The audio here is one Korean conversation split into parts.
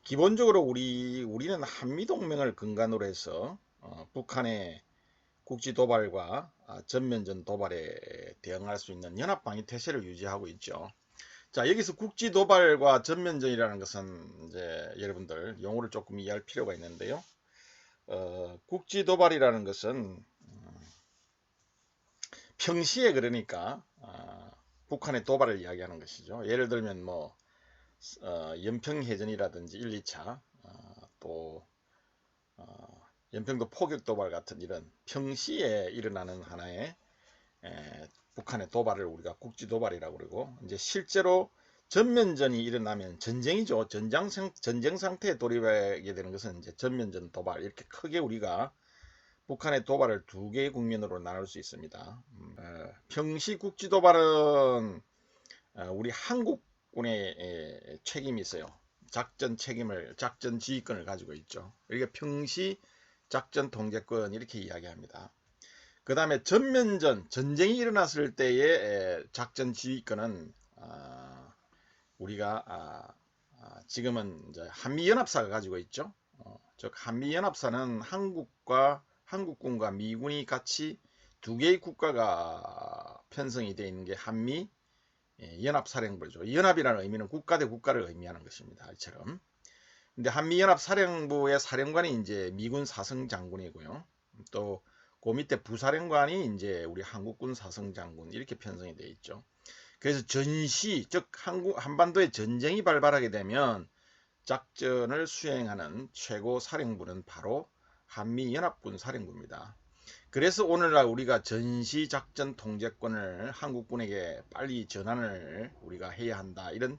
기본적으로 우리는 한미동맹을 근간으로 해서 북한의 국지 도발과 전면전 도발에 대응할 수 있는 연합방위 태세를 유지하고 있죠. 자, 여기서 국지 도발과 전면전이라는 것은 이제 여러분들 용어를 조금 이해할 필요가 있는데요. 국지 도발이라는 것은 평시에 그러니까 북한의 도발을 이야기하는 것이죠. 예를 들면 뭐 연평해전이라든지 1, 2차 또 연평도 포격 도발 같은 이런 평시에 일어나는 하나의 북한의 도발을 우리가 국지 도발이라고 그러고, 이제 실제로 전면전이 일어나면 전쟁이죠. 전쟁 상태에 돌입하게 되는 것은 이제 전면전 도발, 이렇게 크게 우리가 북한의 도발을 두 개의 국면으로 나눌 수 있습니다. 평시 국지 도발은 우리 한국군의 책임이 있어요. 작전 지휘권을 가지고 있죠. 그러니까 평시 작전 통제권 이렇게 이야기합니다. 그 다음에 전쟁이 일어났을 때의 작전 지휘권은 우리가 지금은 이제 한미연합사가 가지고 있죠. 즉 한미연합사는 한국군과 미군이 같이 두 개의 국가가 편성이 되어 있는 게 한미 연합사령부죠. 연합이라는 의미는 국가 대 국가를 의미하는 것입니다. 이처럼. 근데 한미연합사령부의 사령관이 이제 미군 사성장군이고요. 또 그 밑에 부사령관이 이제 우리 한국군 사성장군 이렇게 편성이 되어 있죠. 그래서 즉 한반도에 전쟁이 발발하게 되면 작전을 수행하는 최고 사령부는 바로 한미연합군 사령부입니다. 그래서 오늘날 우리가 전시작전 통제권을 한국군에게 빨리 전환을 우리가 해야 한다, 이런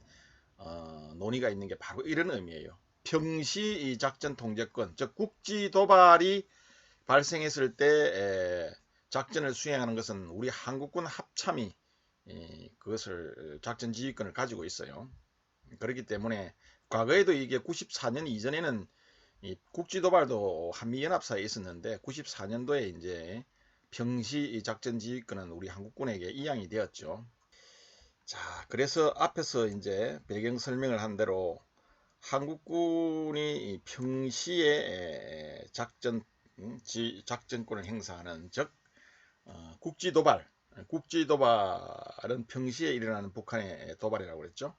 논의가 있는 게 바로 이런 의미예요. 평시 작전 통제권, 즉 국지 도발이 발생했을 때 작전을 수행하는 것은 우리 한국군 합참이 그것을 작전 지휘권을 가지고 있어요. 그렇기 때문에 과거에도 이게 94년 이전에는 국지 도발도 한미연합사에 있었는데 94년도에 이제 평시 작전 지휘권은 우리 한국군에게 이양이 되었죠. 자, 그래서 앞에서 이제 배경 설명을 한 대로 한국군이 평시에 작전권을 행사하는, 즉 국지도발은 평시에 일어나는 북한의 도발이라고 그랬죠.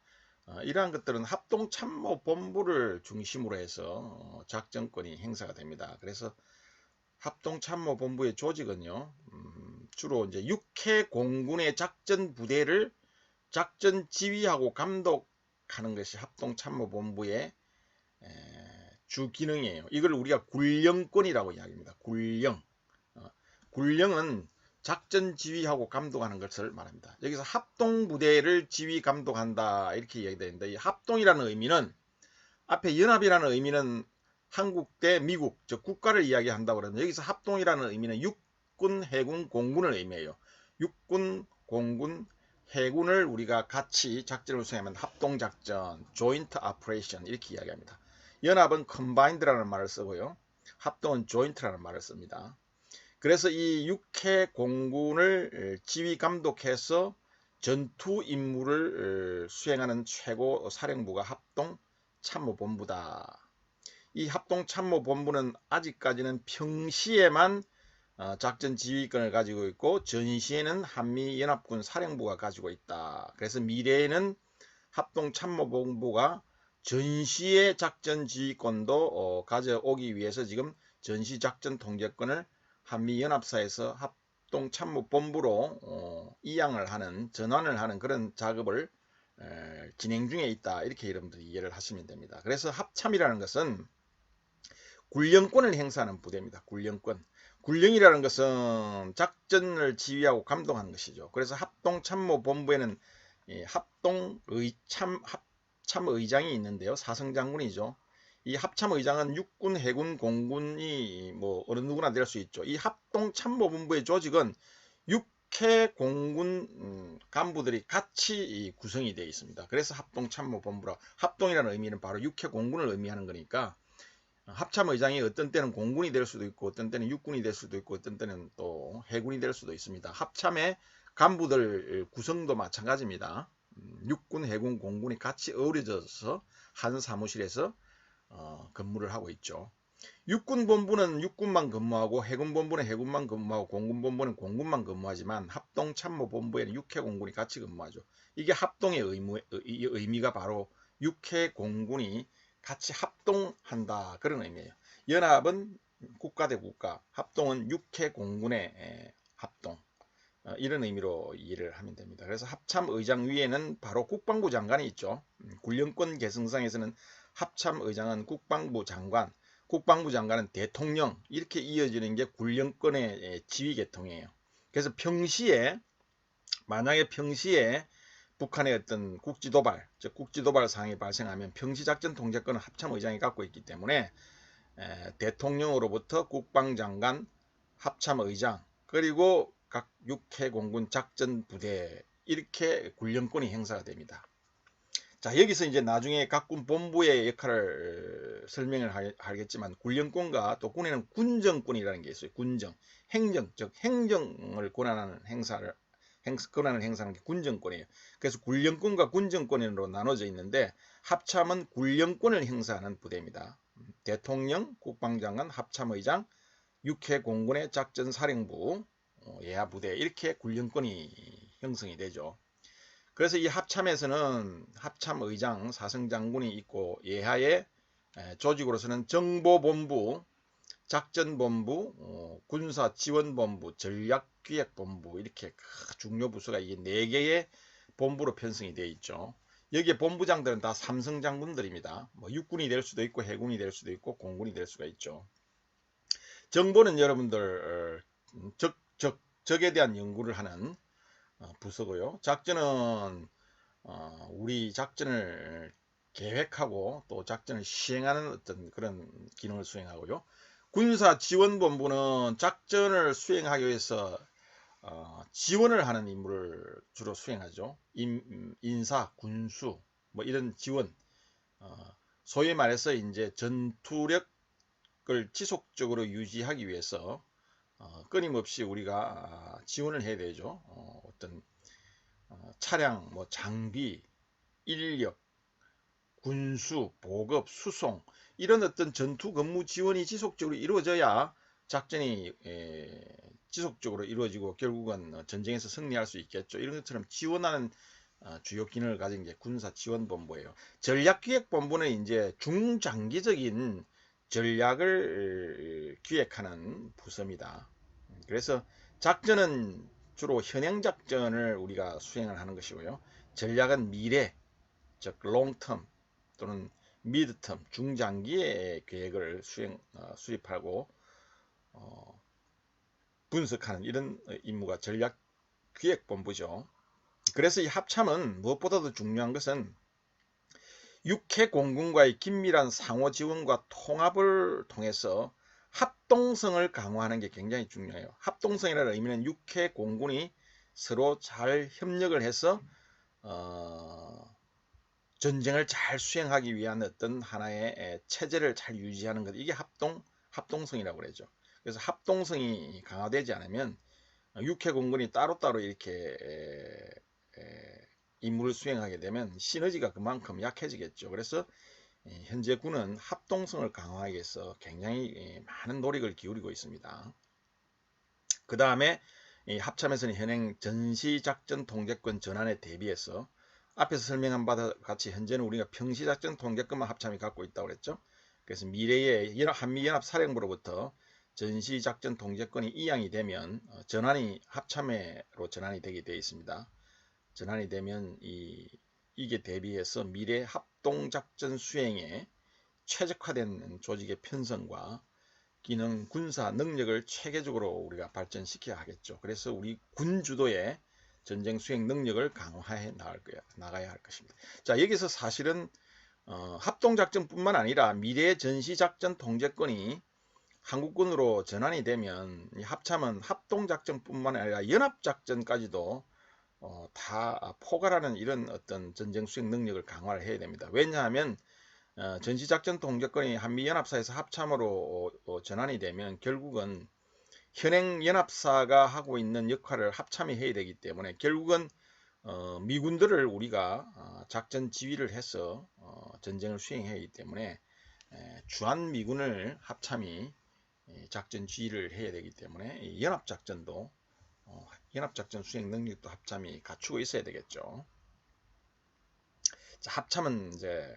이러한 것들은 합동참모본부를 중심으로 해서 작전권이 행사가 됩니다. 그래서 합동참모본부의 조직은요, 주로 이제 육해 공군의 작전 부대를 작전 지휘하고 감독하는 것이 합동참모본부의 주 기능이에요. 이걸 우리가 군령권이라고 이야기합니다. 군령은 작전 지휘하고 감독하는 것을 말합니다. 여기서 합동부대를 지휘 감독한다 이렇게 이야기되는데, 이 합동이라는 의미는 앞에 연합이라는 의미는 한국 대 미국, 즉 국가를 이야기한다고 그러는데, 여기서 합동이라는 의미는 육군, 해군, 공군을 의미해요. 육군, 공군, 해군을 우리가 같이 작전을 수행하면 합동작전, joint operation 이렇게 이야기합니다. 연합은 combined라는 말을 쓰고요. 합동은 joint라는 말을 씁니다. 그래서 이 육해 공군을 지휘 감독해서 전투 임무를 수행하는 최고 사령부가 합동참모본부다. 이 합동참모본부는 아직까지는 평시에만 작전 지휘권을 가지고 있고 전시에는 한미연합군 사령부가 가지고 있다. 그래서 미래에는 합동참모본부가 전시의 작전 지휘권도 가져오기 위해서 지금 전시작전 통제권을 한미연합사에서 합동참모본부로 이양을 하는, 전환을 하는 그런 작업을 진행 중에 있다, 이렇게 여러분들이 이해를 하시면 됩니다. 그래서 합참이라는 것은 군령권을 행사하는 부대입니다. 군령이라는 것은 작전을 지휘하고 감독하는 것이죠. 그래서 합동참모본부에는 합참의장이 있는데요. 사성장군이죠. 이 합참의장은 육군, 해군, 공군이 뭐 어느 누구나 될 수 있죠. 이 합동참모본부의 조직은 육해 공군 간부들이 같이 구성이 되어 있습니다. 그래서 합동참모본부라, 합동이라는 의미는 바로 육해 공군을 의미하는 거니까 합참의장이 어떤 때는 공군이 될 수도 있고 어떤 때는 육군이 될 수도 있고 어떤 때는 또 해군이 될 수도 있습니다. 합참의 간부들 구성도 마찬가지입니다. 육군, 해군, 공군이 같이 어우러져서 한 사무실에서 근무를 하고 있죠. 육군본부는 육군만 근무하고 해군본부는 해군만 근무하고 공군본부는 공군만 근무하지만 합동참모본부에는 육해공군이 같이 근무하죠. 이게 합동의 의미가 바로 육해공군이 같이 합동한다 그런 의미예요. 연합은 국가 대 국가, 합동은 육해공군의 합동, 이런 의미로 이해를 하면 됩니다. 그래서 합참의장 위에는 바로 국방부 장관이 있죠. 군령권 계승상에서는 합참의장은 국방부 장관, 국방부 장관은 대통령, 이렇게 이어지는 게 군령권의 지휘 계통이에요. 그래서 만약에 평시에 북한의 어떤 국지도발, 즉 국지도발 상황이 발생하면 평시작전 통제권은 합참의장이 갖고 있기 때문에 대통령으로부터 국방장관, 합참의장, 그리고 각 육해공군 작전부대, 이렇게 군령권이 행사가 됩니다. 자, 여기서 이제 나중에 각 군 본부의 역할을 설명을 하겠지만, 군령권과 또 군에는 군정권이라는 게 있어요. 군정, 행정, 즉 행정을 권한하는 권한을 행사하는 게 군정권이에요. 그래서 군령권과 군정권으로 나눠져 있는데, 합참은 군령권을 행사하는 부대입니다. 대통령, 국방장관, 합참의장, 육해공군의 작전사령부, 예하부대, 이렇게 군령권이 형성이 되죠. 그래서 이 합참에서는 합참의장, 사성장군이 있고, 예하의 조직으로서는 정보본부, 작전본부, 군사지원본부, 전략기획본부, 이렇게 중요 부서가 이 4개의 본부로 편성이 되어 있죠. 여기에 본부장들은 다 삼성장군들입니다. 뭐 육군이 될 수도 있고 해군이 될 수도 있고 공군이 될 수가 있죠. 정보는 여러분들 적에 대한 연구를 하는 부서고요. 작전은 우리 작전을 계획하고 또 작전을 시행하는 어떤 그런 기능을 수행하고요. 군사지원본부는 작전을 수행하기 위해서 지원을 하는 임무를 주로 수행하죠. 인사, 군수, 뭐 이런 지원, 소위 말해서 이제 전투력을 지속적으로 유지하기 위해서 끊임없이 우리가 지원을 해야 되죠. 어떤 차량, 뭐 장비, 인력, 군수, 보급, 수송, 이런 어떤 전투 근무 지원이 지속적으로 이루어져야 작전이 지속적으로 이루어지고 결국은 전쟁에서 승리할 수 있겠죠. 이런 것처럼 지원하는 주요 기능을 가진 게 군사지원본부예요. 전략기획본부는 이제 중장기적인 전략을 기획하는 부서입니다. 그래서 작전은 주로 현행작전을 우리가 수행을 하는 것이고요. 전략은 미래, 즉 롱텀 또는 미드텀, 중장기의 계획을 수립하고 분석하는 이런 임무가 전략기획본부죠. 그래서 이 합참은 무엇보다도 중요한 것은 육해공군과의 긴밀한 상호지원과 통합을 통해서 합동성을 강화하는 게 굉장히 중요해요. 합동성이라는 의미는 육해공군이 서로 잘 협력을 해서 전쟁을 잘 수행하기 위한 어떤 하나의 체제를 잘 유지하는 것, 이게 합동성이라고 그러죠. 그래서 합동성이 강화되지 않으면 육해공군이 따로따로 이렇게 임무를 수행하게 되면 시너지가 그만큼 약해지겠죠. 그래서 현재 군은 합동성을 강화하기 위해서 굉장히 많은 노력을 기울이고 있습니다. 그 다음에 합참에서는 현행 전시작전 통제권 전환에 대비해서 앞에서 설명한 바와 같이 현재는 우리가 평시작전 통제권만 합참이 갖고 있다고 그랬죠. 그래서 미래에 한미연합사령부로부터 전시작전 통제권이 이양이 되면 합참으로 전환이 되게 되어 있습니다. 전환이 되면 이게 대비해서 미래 합동작전 수행에 최적화된 조직의 편성과 기능, 군사 능력을 체계적으로 우리가 발전시켜야 하겠죠. 그래서 우리 군 주도의 전쟁 수행 능력을 강화해 나가야 할 것입니다. 자, 여기서 사실은 합동작전뿐만 아니라 미래의 전시작전 통제권이 한국군으로 전환이 되면 이 합참은 합동작전뿐만 아니라 연합작전까지도 다 포괄하는 이런 어떤 전쟁 수행 능력을 강화를 해야 됩니다. 왜냐하면 전시작전 통제권이 한미연합사에서 합참으로 전환이 되면 결국은 현행 연합사가 하고 있는 역할을 합참이 해야 되기 때문에 결국은 미군들을 우리가 작전 지휘를 해서 전쟁을 수행해야 하기 때문에 주한미군을 합참이 작전 지휘를 해야 되기 때문에 연합작전도 연합작전 수행 능력도 합참이 갖추고 있어야 되겠죠. 자, 합참은 이제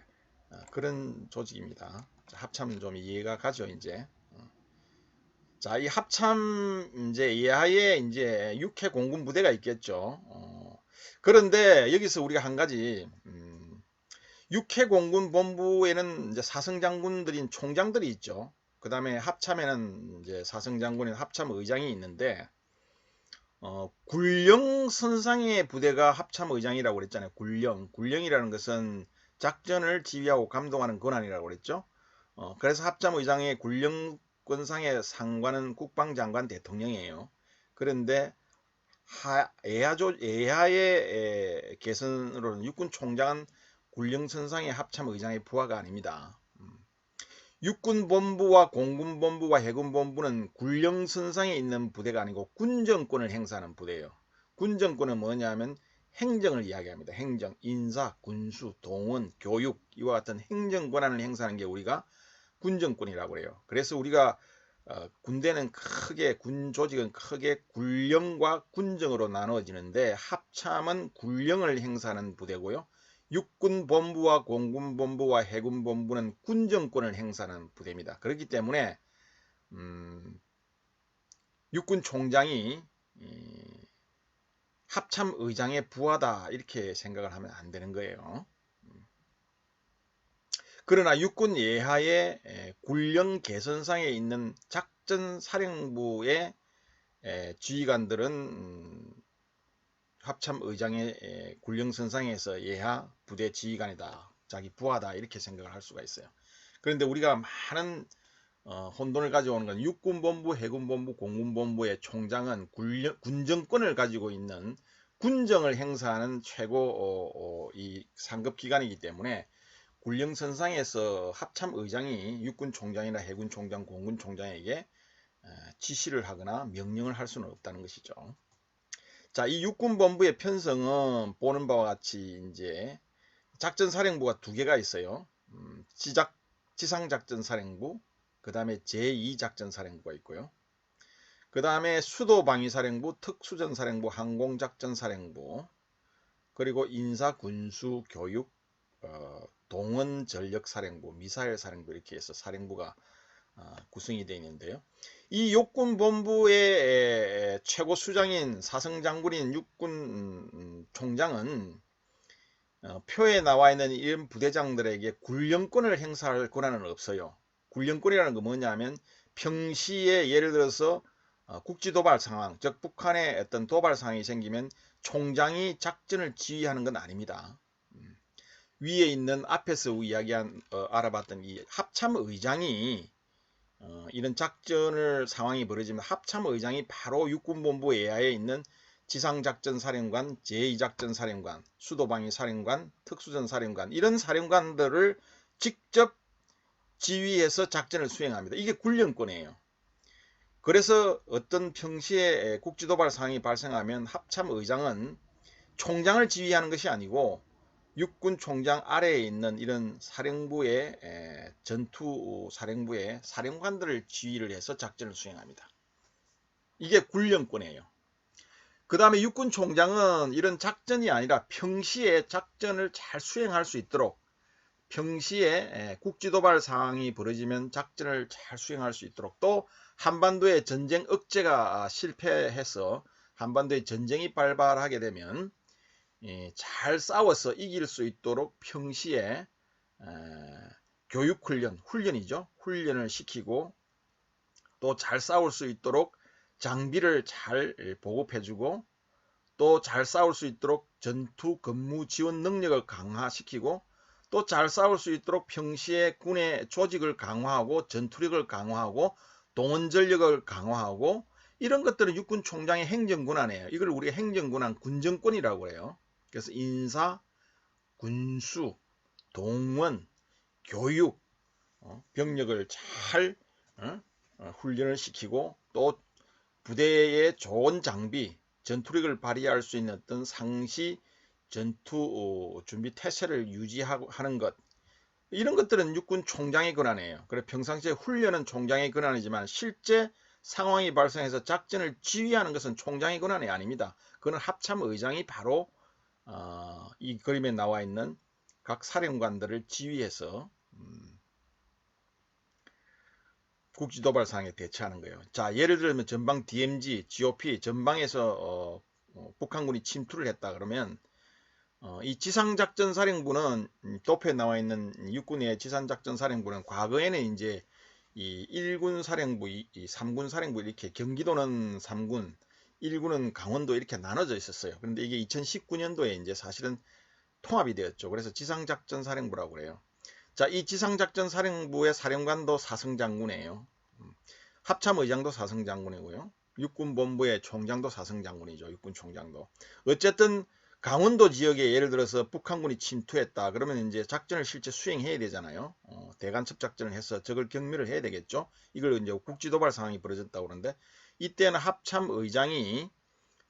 그런 조직입니다. 자, 합참은 좀 이해가 가죠, 이제. 자, 이 합참 이제 이하에 이제 육해 공군 부대가 있겠죠. 그런데 여기서 우리가 한 가지 육해 공군 본부에는 이제 사성 장군들인 총장들이 있죠. 그 다음에 합참에는 이제 사성 장군인 합참 의장이 있는데 굴령 선상의 부대가 합참 의장이라고 그랬잖아요. 굴령이라는 것은 작전을 지휘하고 감독하는 권한이라고 그랬죠. 그래서 합참 의장의 굴령권상의 상관은 국방장관 대통령이에요. 그런데 예하의 개선으로는 육군 총장은 굴령선상의 합참 의장의 부하가 아닙니다. 육군본부와 공군본부와 해군본부는 굴령선상에 있는 부대가 아니고 군정권을 행사하는 부대예요. 군정권은 뭐냐면 행정을 이야기합니다. 행정, 인사, 군수, 동원, 교육 이와 같은 행정 권한을 행사하는 게 우리가 군정권이라고 해요. 그래서 우리가 군대는 크게 군 조직은 크게 굴령과 군정으로 나누어지는데 합참은 굴령을 행사하는 부대고요. 육군본부와 공군본부와 해군본부는 군정권을 행사하는 부대입니다. 그렇기 때문에 육군총장이 합참의장의 부하다 이렇게 생각을 하면 안 되는 거예요. 그러나 육군 예하의 굴령 개선상에 있는 작전사령부의 지휘관들은 합참의장의 굴령선상에서 예하 부대 지휘관이다, 자기 부하다 이렇게 생각을 할 수가 있어요. 그런데 우리가 많은 혼돈을 가져오는 건 육군본부, 해군본부, 공군본부의 총장은 군정권을 가지고 있는 군정을 행사하는 최고 이 상급기관이기 때문에 굴령선상에서 합참의장이 육군총장이나 해군총장, 공군총장에게 지시를 하거나 명령을 할 수는 없다는 것이죠. 자, 이 육군본부의 편성은 보는 바와 같이 이제 작전사령부가 두 개가 있어요. 지상작전사령부, 그 다음에 제2작전사령부가 있고요. 그 다음에 수도방위사령부, 특수전사령부, 항공작전사령부, 그리고 인사, 군수, 교육, 동원전력사령부, 미사일사령부 이렇게 해서 사령부가 구성이 되어 있는데요. 이 육군본부의 최고 수장인 사성장군인 육군 총장은 표에 나와 있는 이런 부대장들에게 군령권을 행사할 권한은 없어요. 군령권이라는 건 뭐냐면 평시에 예를 들어서 국지도발 상황, 즉 북한의 어떤 도발 상황이 생기면 총장이 작전을 지휘하는 건 아닙니다. 위에 있는 앞에서 이야기한 알아봤던 이 합참의장이 이런 작전을 상황이 벌어지면 합참의장이 바로 육군본부 예하에 있는 지상작전사령관, 제2작전사령관, 수도방위사령관, 특수전사령관 이런 사령관들을 직접 지휘해서 작전을 수행합니다. 이게 군령권이에요. 그래서 어떤 평시에 국지도발 상황이 발생하면 합참의장은 총장을 지휘하는 것이 아니고 육군 총장 아래에 있는 이런 사령부의 전투사령부의 사령관들을 지휘를 해서 작전을 수행합니다. 이게 군령권이에요. 그 다음에 육군 총장은 이런 작전이 아니라 평시에 작전을 잘 수행할 수 있도록 평시에 국지도발 상황이 벌어지면 작전을 잘 수행할 수 있도록 또 한반도의 전쟁 억제가 실패해서 한반도의 전쟁이 발발하게 되면 잘 싸워서 이길 수 있도록 평시에 교육훈련, 훈련이죠. 훈련을 시키고 또 잘 싸울 수 있도록 장비를 잘 보급해주고 또 잘 싸울 수 있도록 전투 근무 지원 능력을 강화시키고 또 잘 싸울 수 있도록 평시에 군의 조직을 강화하고 전투력을 강화하고 동원 전력을 강화하고 이런 것들은 육군 총장의 행정권한이에요. 이걸 우리가 행정권한 군정권이라고 해요. 그래서 인사, 군수, 동원, 교육, 병력을 잘 훈련을 시키고 또 부대의 좋은 장비, 전투력을 발휘할 수 있는 어떤 상시 전투 준비 태세를 유지하는 것, 이런 것들은 육군 총장의 권한이에요. 그래 평상시에 훈련은 총장의 권한이지만 실제 상황이 발생해서 작전을 지휘하는 것은 총장의 권한이 아닙니다. 그건 합참의장이 바로 이 그림에 나와 있는 각 사령관들을 지휘해서 국지도발 상황에 대처하는 거예요. 자, 예를 들면 전방 DMZ, GOP 전방에서 북한군이 침투를 했다 그러면 이 지상작전사령부는 도표에 나와 있는 육군의 지상작전사령부는 과거에는 이제 이 1군 사령부, 3군 사령부 이렇게 경기도는 3군, 1군은 강원도 이렇게 나눠져 있었어요. 그런데 이게 2019년도에 이제 사실은 통합이 되었죠. 그래서 지상작전사령부라고 그래요. 자, 이 지상작전사령부의 사령관도 사성장군이에요. 합참의장도 사성장군이고요. 육군본부의 총장도 사성장군이죠. 육군총장도. 어쨌든 강원도 지역에 예를 들어서 북한군이 침투했다. 그러면 이제 작전을 실제 수행해야 되잖아요. 대간첩 작전을 해서 적을 경멸을 해야 되겠죠. 이걸 이제 국지도발 상황이 벌어졌다고 그러는데 이때는 합참의장이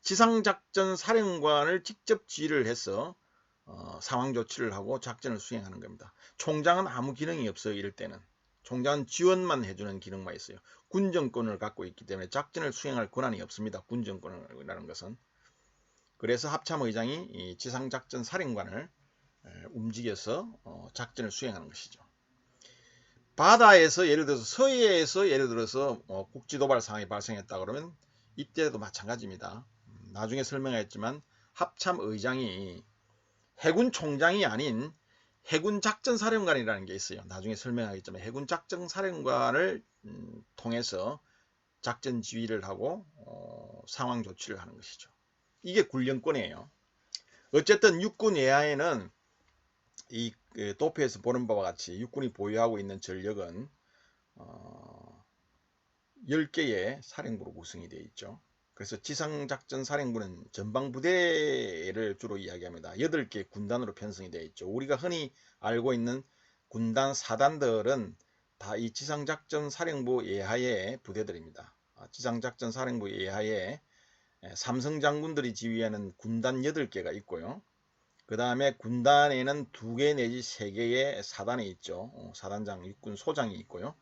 지상작전 사령관을 직접 지휘를 해서 상황 조치를 하고 작전을 수행하는 겁니다. 총장은 아무 기능이 없어요. 이럴 때는. 총장은 지원만 해주는 기능만 있어요. 군정권을 갖고 있기 때문에 작전을 수행할 권한이 없습니다. 군정권이라는 것은. 그래서 합참의장이 이 지상작전 사령관을 움직여서 작전을 수행하는 것이죠. 바다에서 예를 들어서 서해에서 예를 들어서 국지도발 상황이 발생했다 그러면 이때도 마찬가지입니다. 나중에 설명했지만 합참의장이 해군 총장이 아닌 해군 작전사령관이라는 게 있어요. 나중에 설명하겠지만 해군 작전사령관을 통해서 작전 지휘를 하고 상황 조치를 하는 것이죠. 이게 군령권이에요. 어쨌든 육군 예하에는 이 도표에서 보는 바와 같이 육군이 보유하고 있는 전력은 10개의 사령부로 구성이 되어 있죠. 그래서 지상작전사령부는 전방부대를 주로 이야기합니다. 8개 군단으로 편성이 되어 있죠. 우리가 흔히 알고 있는 군단 사단들은 다 이 지상작전사령부 예하의 부대들입니다. 지상작전사령부 예하에 삼성장군들이 지휘하는 군단 8개가 있고요. 그 다음에 군단에는 2개 내지 3개의 사단이 있죠. 사단장, 육군 소장이 있고요.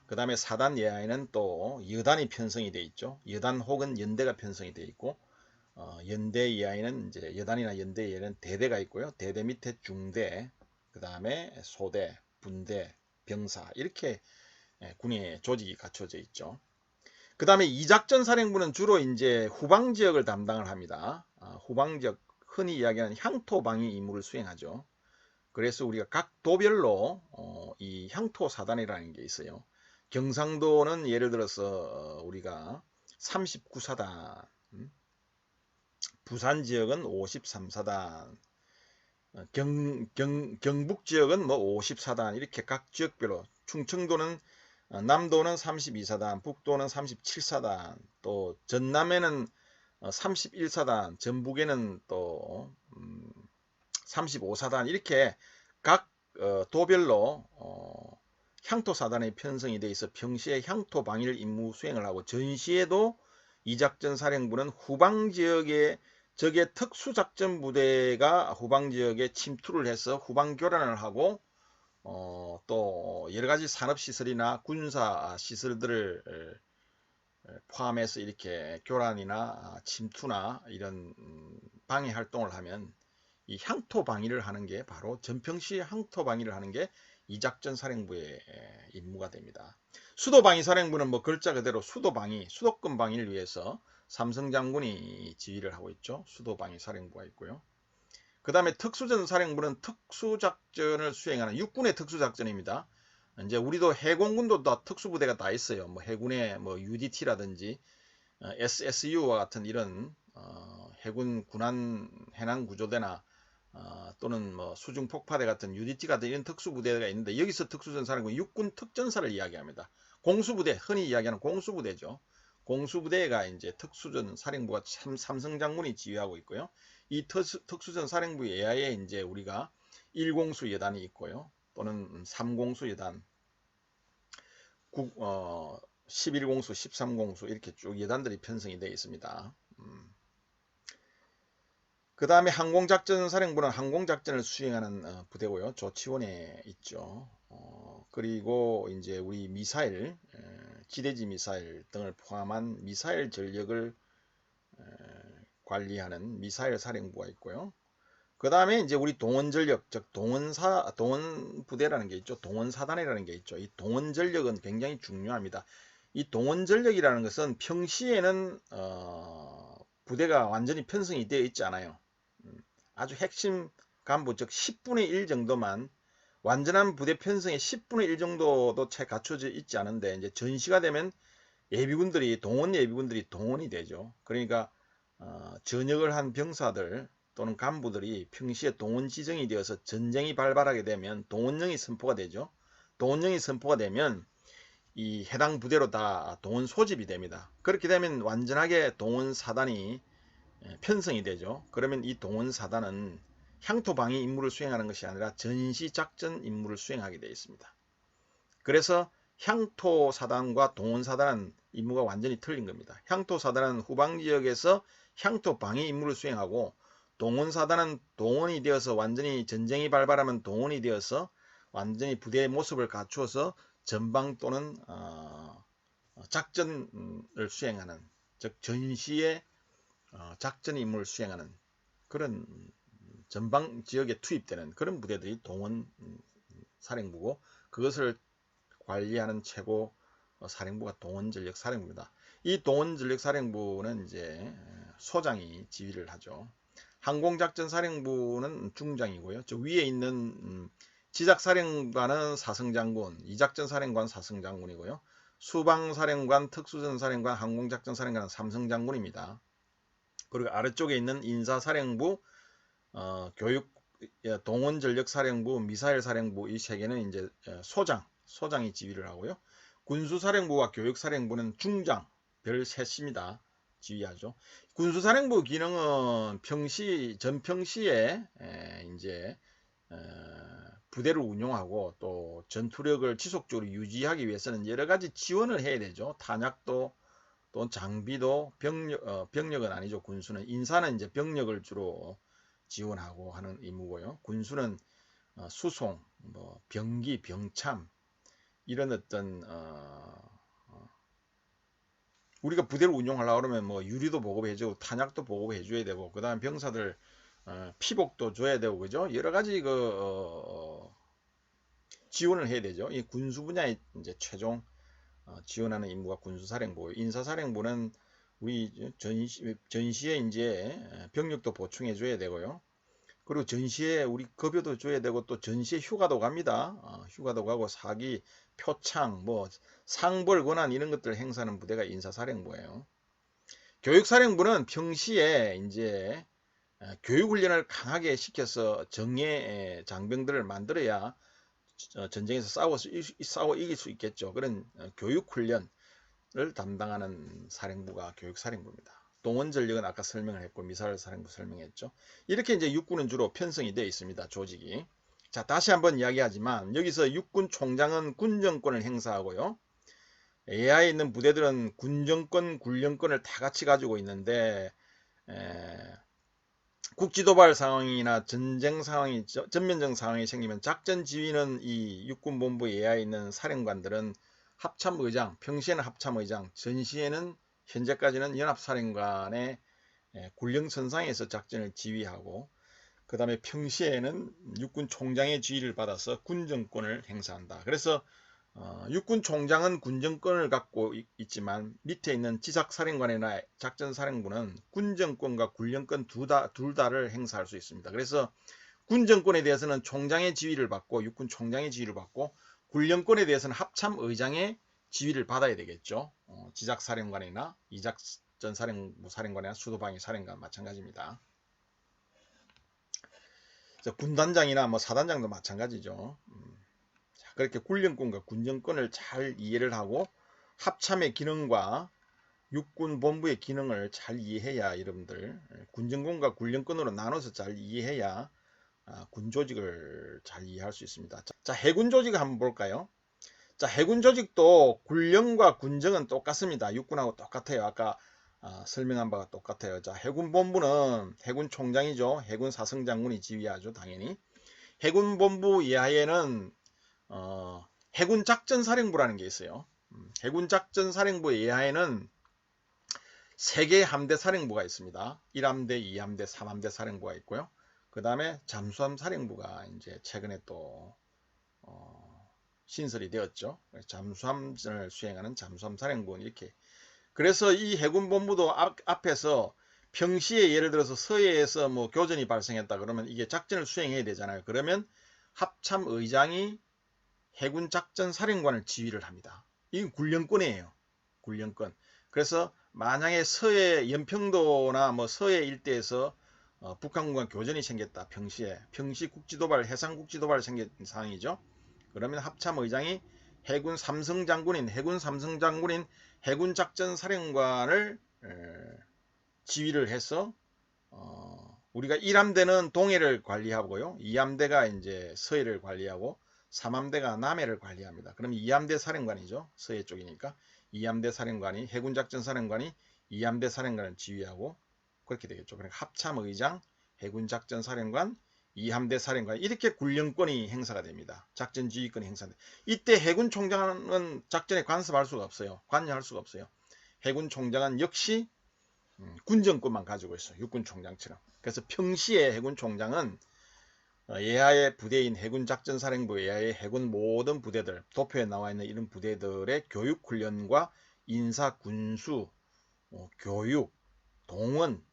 그 다음에 사단 예하에는 또 여단이 편성이 되어 있죠. 여단 혹은 연대가 편성이 되어 있고 연대 이하에는 이제 여단이나 연대 이하에는 대대가 있고요. 대대 밑에 중대, 그 다음에 소대, 분대, 병사 이렇게 군의 조직이 갖춰져 있죠. 그 다음에 이작전사령부는 주로 이제 후방 지역을 담당을 합니다. 후방 지역 흔히 이야기하는 향토 방위 임무를 수행하죠. 그래서 우리가 각 도별로 이 향토 사단이라는 게 있어요. 경상도는 예를 들어서 우리가 39사단, 부산 지역은 53사단, 경북 지역은 뭐 54단 이렇게 각 지역별로 충청도는 남도는 32사단, 북도는 37사단, 또 전남에는 31사단, 전북에는 또 35사단 이렇게 각 도별로 향토사단에 편성이 되어 있어 평시에 향토 방위를 임무 수행을 하고 전시에도 이작전사령부는 후방지역에 적의 특수작전부대가 후방지역에 침투를 해서 후방교란을 하고 또 여러가지 산업시설이나 군사시설들을 포함해서 이렇게 교란이나 침투나 이런 방해 활동을 하면 이 향토 방위를 하는 게 바로 전평시 향토 방위를 하는 게 이작전 사령부의 임무가 됩니다. 수도 방위 사령부는 뭐 글자 그대로 수도 방위, 수도권 방위를 위해서 삼성 장군이 지휘를 하고 있죠. 수도 방위 사령부가 있고요. 그 다음에 특수전 사령부는 특수작전을 수행하는 육군의 특수작전입니다. 이제 우리도 해공군도 다 특수부대가 다 있어요. 뭐 해군의 뭐 UDT라든지 SSU와 같은 이런 해군 군안 해난 구조대나 또는 뭐 수중폭파대 같은 UDT 같은 이런 특수부대가 있는데 여기서 특수전사령부 육군 특전사를 이야기합니다. 공수부대 흔히 이야기하는 공수부대죠. 공수부대가 이제 특수전 사령부가 삼성장군이 지휘하고 있고요. 이 특수전 사령부 예하에 이제 우리가 1공수 여단이 있고요. 또는 3공수 여단, 11공수, 13공수 이렇게 쭉 여단들이 편성이 되어 있습니다. 그 다음에 항공작전사령부는 항공작전을 수행하는 부대고요. 조치원에 있죠. 그리고 이제 우리 미사일, 지대지 미사일 등을 포함한 미사일 전력을 관리하는 미사일 사령부가 있고요. 그 다음에 이제 우리 동원전력, 즉 동원부대라는 게 있죠. 동원사단이라는 게 있죠. 이 동원전력은 굉장히 중요합니다. 이 동원전력이라는 것은 평시에는 부대가 완전히 편성이 되어 있지 않아요. 아주 핵심 간부, 즉 10분의 1 정도만, 완전한 부대 편성의 10분의 1 정도도 채 갖춰져 있지 않은데, 이제 전시가 되면 동원 예비군들이 동원이 되죠. 그러니까 전역을 한 병사들 또는 간부들이 평시에 동원 지정이 되어서 전쟁이 발발하게 되면 동원령이 선포가 되죠. 동원령이 선포가 되면 이 해당 부대로 다 동원 소집이 됩니다. 그렇게 되면 완전하게 동원 사단이 편성이 되죠. 그러면 이 동원 사단은 향토 방위 임무를 수행하는 것이 아니라 전시 작전 임무를 수행하게 되어 있습니다. 그래서 향토 사단과 동원 사단은 임무가 완전히 틀린 겁니다. 향토 사단은 후방 지역에서 향토 방위 임무를 수행하고, 동원 사단은 동원이 되어서 완전히 전쟁이 발발하면 동원이 되어서 완전히 부대의 모습을 갖추어서 전방 또는 작전을 수행하는, 즉 전시의 작전 임무를 수행하는 그런 전방 지역에 투입되는 그런 부대들이 동원 사령부고, 그것을 관리하는 최고 사령부가 동원전력사령부입니다. 이 동원전력사령부는 이제 소장이 지휘를 하죠. 항공작전사령부는 중장이고요. 저 위에 있는 지작사령관은 사성장군, 이작전사령관 사성장군이고요. 수방사령관, 특수전사령관, 항공작전사령관은 삼성장군입니다. 그리고 아래쪽에 있는 인사사령부, 교육, 동원전력사령부, 미사일사령부, 이 세 개는 이제 소장이 지휘를 하고요. 군수사령부와 교육사령부는 중장, 별 셋입니다. 지휘하죠. 군수사령부 기능은 전평시에 이제 부대를 운용하고 또 전투력을 지속적으로 유지하기 위해서는 여러 가지 지원을 해야 되죠. 탄약도 또 장비도, 병력은 아니죠. 군수는 인사는 이제 병력을 주로 지원하고 하는 임무고요. 군수는 수송, 병기, 병참 이런 어떤 우리가 부대를 운용하려고 그러면 유리도 보급해주고 탄약도 보급해줘야 되고, 그 다음 병사들 피복도 줘야 되고, 그죠? 여러 가지 지원을 해야 되죠. 이 군수 분야에 이제 최종 지원하는 임무가 군수사령부, 인사사령부는 우리 전시에 이제 병력도 보충해 줘야 되고요. 그리고 전시에 우리 급여도 줘야 되고, 또 전시에 휴가도 갑니다. 휴가도 가고 사기, 표창, 상벌 권한 이런 것들을 행사하는 부대가 인사사령부예요. 교육사령부는 평시에 이제 교육훈련을 강하게 시켜서 정예 장병들을 만들어야 전쟁에서 싸워 이길 수 있겠죠. 그런 교육훈련을 담당하는 사령부가 교육사령부입니다. 동원전력은 아까 설명을 했고, 미사일사령부 설명했죠. 이렇게 이제 육군은 주로 편성이 되어 있습니다. 조직이. 자, 다시 한번 이야기하지만 여기서 육군 총장은 군정권을 행사하고요. AI에 있는 부대들은 군정권, 군령권을 다 같이 가지고 있는데, 국지도발 상황이나 전쟁 상황이, 전면전 상황이 생기면 작전 지휘는 이 육군본부 AI에 있는 사령관들은 합참의장, 평시에는 합참의장, 전시에는 현재까지는 연합사령관의 군령선상에서 작전을 지휘하고, 그 다음에 평시에는 육군 총장의 지휘를 받아서 군정권을 행사한다. 그래서 육군 총장은 군정권을 갖고 있지만 밑에 있는 지작사령관이나 작전사령부는 군정권과 군령권 둘 다를 행사할 수 있습니다. 그래서 군정권에 대해서는 총장의 지휘를 받고, 육군 총장의 지휘를 받고, 군령권에 대해서는 합참의장의 지휘를 받아야 되겠죠. 지작사령관이나 이작전사령부 사령관이나 수도방위 사령관 마찬가지입니다. 군단장이나 사단장도 마찬가지죠. 그렇게 군령권과 군정권을 잘 이해를 하고 합참의 기능과 육군 본부의 기능을 잘 이해해야, 여러분들 군정권과 군령권으로 나눠서 잘 이해해야 군 조직을 잘 이해할 수 있습니다. 자, 해군 조직을 한번 볼까요? 자, 해군 조직도 군령과 군정은 똑같습니다. 육군하고 똑같아요. 아까 설명한 바가 똑같아요. 자, 해군본부는 해군 총장이죠. 해군 사성장군이 지휘하죠. 당연히. 해군본부 이하에는 해군작전사령부라는 게 있어요. 해군작전사령부 이하에는 3개의 함대 사령부가 있습니다. 1함대, 2함대, 3함대 사령부가 있고요. 그 다음에 잠수함 사령부가 이제 최근에 또 신설이 되었죠. 잠수함을 수행하는 잠수함 사령부 이렇게. 그래서 이 해군본부도 앞에서 평시에 예를 들어서 서해에서 뭐 교전이 발생했다 그러면 이게 작전을 수행해야 되잖아요. 그러면 합참의장이 해군작전사령관을 지휘를 합니다. 이건 군령권이에요. 군령권. 그래서 만약에 서해 연평도나 뭐 서해 일대에서 북한군과 교전이 생겼다. 평시에 평시 국지도발 해상국지도발 생긴 상황이죠. 그러면 합참의장이 해군 삼성장군인 해군작전사령관을 지휘를 해서 우리가 1함대는 동해를 관리하고요. 2함대가 이제 서해를 관리하고 3함대가 남해를 관리합니다. 그럼 2함대 사령관이죠. 서해 쪽이니까 2함대 사령관이 해군작전사령관이 2함대 사령관을 지휘하고 그렇게 되겠죠. 그러니까 합참의장, 해군작전사령관, 2함대 사령관 이렇게 군령권이 행사가 됩니다. 작전 지휘권이 행사됩니다. 이때 해군 총장은 작전에 간섭할 수가 없어요. 관여할 수가 없어요. 해군 총장은 역시 군정권만 가지고 있어요. 육군 총장처럼. 그래서 평시에 해군 총장은 예하의 부대인 해군작전사령부 예하의 해군 모든 부대들, 도표에 나와 있는 이런 부대들의 교육훈련과 인사, 군수, 교육, 동원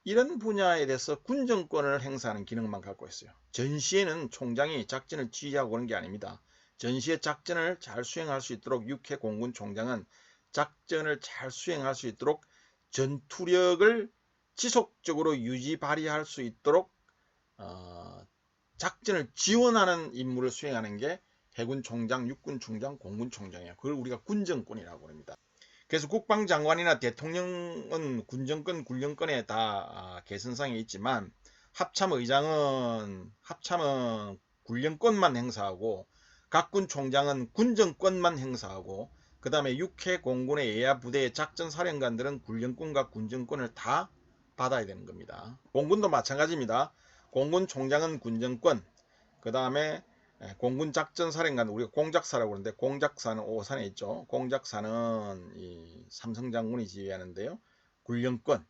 이런 분야에 대해서 군정권을 행사하는 기능만 갖고 있어요. 전시에는 총장이 작전을 지휘하고 그런 게 아닙니다. 전시의 작전을 잘 수행할 수 있도록 육해 공군 총장은 작전을 잘 수행할 수 있도록 전투력을 지속적으로 유지 발휘할 수 있도록 작전을 지원하는 임무를 수행하는 게 해군 총장, 육군 총장, 공군 총장이에요. 그걸 우리가 군정권이라고 합니다. 그래서 국방장관이나 대통령은 군정권, 군령권에 다 개선상에 있지만 합참의장은 군령권만 행사하고 각군 총장은 군정권만 행사하고 그 다음에 육해 공군의 예하 부대의 작전사령관들은 군령권과 군정권을 다 받아야 되는 겁니다. 공군도 마찬가지입니다. 공군 총장은 군정권, 그 다음에 공군작전사령관, 우리가 공작사라고 그러는데 공작사는 오산에 있죠. 공작사는 이 삼성장군이 지휘하는데요. 군령권만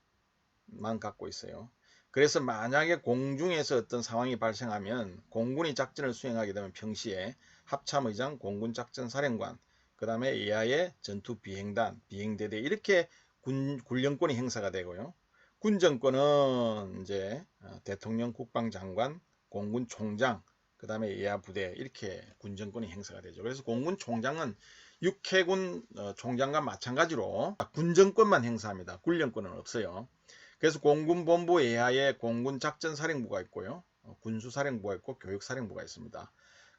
갖고 있어요. 그래서 만약에 공중에서 어떤 상황이 발생하면 공군이 작전을 수행하게 되면 평시에 합참의장, 공군작전사령관, 그 다음에 예하의 전투비행단, 비행대대 이렇게 군령권이 행사가 되고요. 군정권은 이제 대통령, 국방장관, 공군 총장, 그 다음에 예하 부대 이렇게 군정권이 행사가 되죠. 그래서 공군 총장은 육해군 총장과 마찬가지로 군정권만 행사합니다. 군령권은 없어요. 그래서 공군본부 예하에 공군작전사령부가 있고요. 군수사령부가 있고 교육사령부가 있습니다.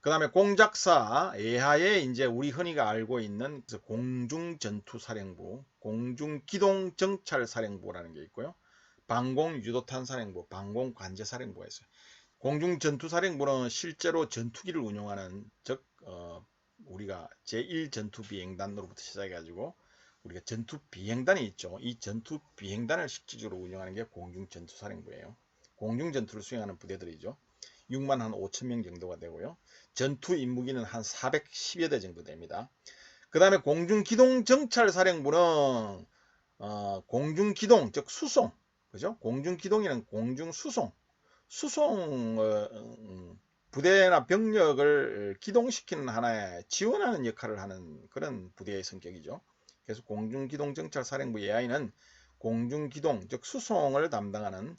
그 다음에 공작사 예하에 이제 우리 흔히가 알고 있는 공중전투사령부, 공중기동정찰사령부라는 게 있고요. 방공유도탄사령부, 방공관제사령부가 있어요. 공중전투사령부는 실제로 전투기를 운용하는 즉 우리가 제1전투비행단으로부터 시작해가지고 우리가 전투비행단이 있죠. 이 전투비행단을 실질적으로 운영하는 게 공중전투사령부예요. 공중전투를 수행하는 부대들이죠. 6만 한 5천 명 정도가 되고요. 전투 임무기는 한 410여 대 정도 됩니다. 그 다음에 공중기동정찰사령부는 공중기동 즉 수송, 그죠? 공중기동이란 공중수송, 부대나 병력을 기동시키는 하나의 지원하는 역할을 하는 그런 부대의 성격이죠. 그래서 공중기동정찰사령부 예하에는 공중기동 즉 수송을 담당하는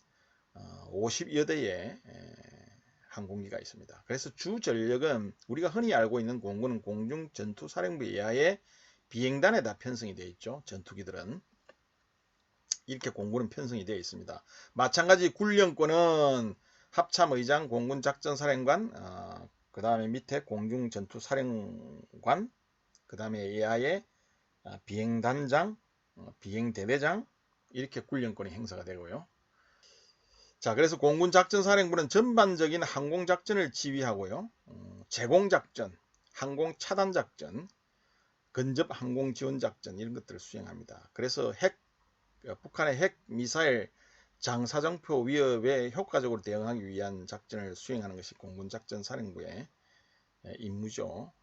50여 대의 항공기가 있습니다. 그래서 주 전력은 우리가 흔히 알고 있는 공군은 공중전투사령부 예하의 비행단에 다 편성이 되어 있죠. 전투기들은 이렇게 공군은 편성이 되어 있습니다. 마찬가지 군령권은 합참의장, 공군작전사령관, 그 다음에 밑에 공중전투사령관, 그 다음에 예하의 비행단장, 비행대대장 이렇게 군령권이 행사가 되고요. 자, 그래서 공군작전사령부는 전반적인 항공작전을 지휘하고요. 제공작전, 항공차단작전, 근접항공지원작전 이런 것들을 수행합니다. 그래서 핵 북한의 핵 미사일 장사정포 위협에 효과적으로 대응하기 위한 작전을 수행하는 것이 공군작전사령부의 임무죠.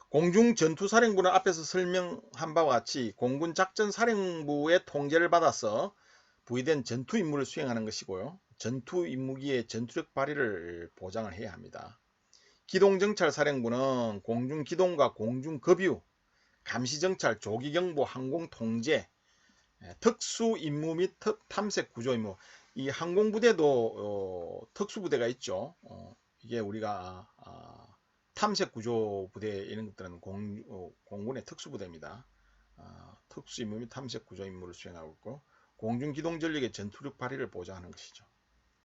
공중전투사령부는 앞에서 설명한 바와 같이 공군작전사령부의 통제를 받아서 부여된 전투 임무를 수행하는 것이고요. 전투 임무기의 전투력 발휘를 보장을 해야 합니다. 기동정찰사령부는 공중기동과 공중급유, 감시정찰, 조기경보, 항공통제, 특수임무 및 탐색구조 임무. 이 항공부대도 특수부대가 있죠. 이게 우리가 탐색구조부대 이런 것들은 공군의 특수부대입니다. 특수임무 및 탐색구조 임무를 수행하고 있고 공중기동전력의 전투력 발휘를 보장하는 것이죠.